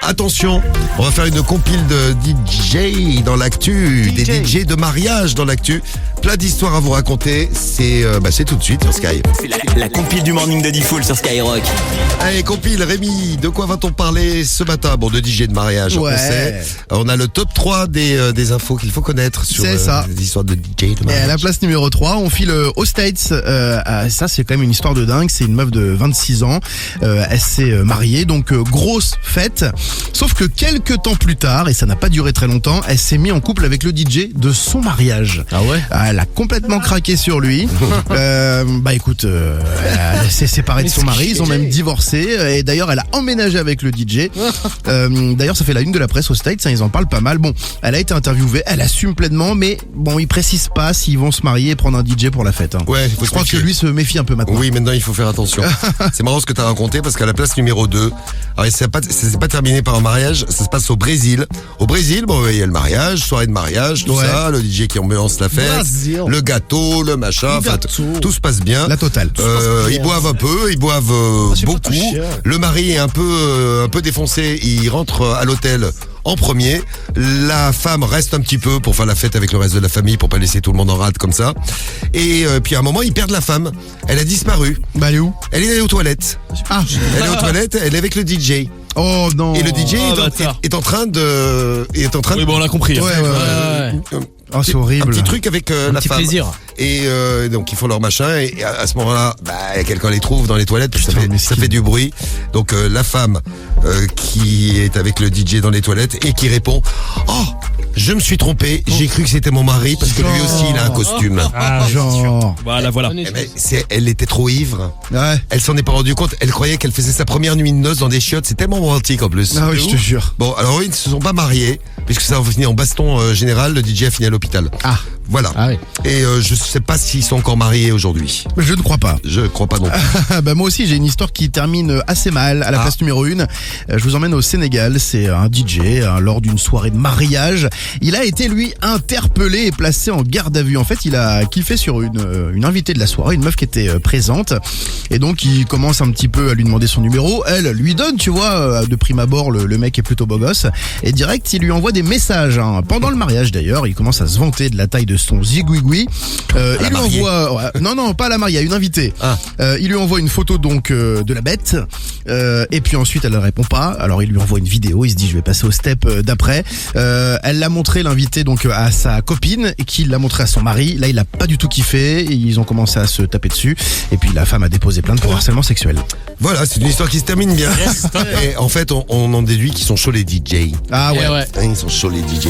Attention, on va faire une compile de DJ dans l'actu, des DJ de mariage dans l'actu. Plein d'histoires à vous raconter, c'est tout de suite sur Sky. C'est la compile du morning de Diffoul sur Skyrock. Allez, compile, Rémi, de quoi va-t-on parler ce matin? Bon, de DJ de mariage, on sait. On a le top 3 des infos qu'il faut connaître sur les histoires de DJ de mariage. Et à la place numéro 3, on file aux States. Ça, c'est quand même une histoire de dingue. C'est une meuf de 26 ans. Elle s'est mariée, donc grosse fête. Sauf que quelques temps plus tard, et ça n'a pas duré très longtemps, elle s'est mise en couple avec le DJ de son mariage. Ah ouais? Elle a complètement craqué sur lui. Écoute, elle s'est séparée de son mari, ils ont même divorcé. Et d'ailleurs, elle a emménagé avec le DJ. D'ailleurs, ça fait la une de la presse aux States, ils en parlent pas mal. Bon, elle a été interviewée, elle assume pleinement, mais bon, ils précisent pas s'ils vont se marier et prendre un DJ pour la fête. Ouais, je crois que lui se méfie un peu maintenant. Oui, maintenant il faut faire attention. C'est marrant ce que tu as raconté parce qu'à la place numéro 2, alors ça s'est pas terminé par un mariage, ça se passe au Brésil. Au Brésil, il y a le mariage, soirée de mariage, tout ça, le DJ qui ambiance la fête, le gâteau, le machin, tout se passe bien. La totale. Ils boivent un peu, ils boivent beaucoup. Le mari est un peu défoncé, il rentre à l'hôtel en premier. La femme reste un petit peu pour faire la fête avec le reste de la famille, pour pas laisser tout le monde en rade comme ça. Et puis à un moment, ils perdent la femme. Elle a disparu. Elle est où? Elle est allée aux toilettes. Elle est aux toilettes, elle est avec le DJ. Oh non. Et le DJ est en train de... Oui, bon, on l'a compris. Ouais. Oh, c'est horrible. Un petit truc avec la femme. Plaisir. Et donc ils font leur machin et à ce moment-là, quelqu'un les trouve dans les toilettes, puis ça fait du bruit. Donc la femme qui est avec le DJ dans les toilettes et qui répond: "Oh, je me suis trompé, j'ai cru que c'était mon mari parce que lui aussi il a un costume." Voilà. Elle était trop ivre. Ouais. Elle s'en est pas rendue compte. Elle croyait qu'elle faisait sa première nuit de noces dans des chiottes. C'est tellement romantique en plus. Ah oui, je te jure. Bon, alors ils ne se sont pas mariés puisque ça a fini en baston général. Le DJ a fini à l'hôpital. Voilà. Oui. Et je sais pas s'ils sont encore mariés aujourd'hui. Je ne crois pas. Je crois pas non plus. Moi aussi, j'ai une histoire qui termine assez mal. À la place numéro 1, je vous emmène au Sénégal. C'est un DJ lors d'une soirée de mariage. Il a été, lui, interpellé et placé en garde à vue. En fait, il a kiffé sur une invitée de la soirée, une meuf qui était présente. Et donc, il commence un petit peu à lui demander son numéro. Elle lui donne, tu vois, de prime abord, le mec est plutôt beau gosse. Et direct, il lui envoie des messages. Pendant le mariage, d'ailleurs, il commence à se vanter de la taille de son zigouigoui. Il lui envoie... Non, pas à la mariée, à une invitée. Il lui envoie une photo donc de la bête. Et puis ensuite, elle ne répond pas. Alors, il lui envoie une vidéo. Il se dit, je vais passer au step d'après. Elle l'a montré, l'invité, donc à sa copine, et qui l'a montré à son mari. Là, il a pas du tout kiffé. Ils ont commencé à se taper dessus. Et puis, la femme a déposé plainte pour harcèlement sexuel. Voilà, c'est une histoire qui se termine bien. Et en fait, on en déduit qu'ils sont chauds les DJ. Ah ouais. Ils sont chauds les DJ.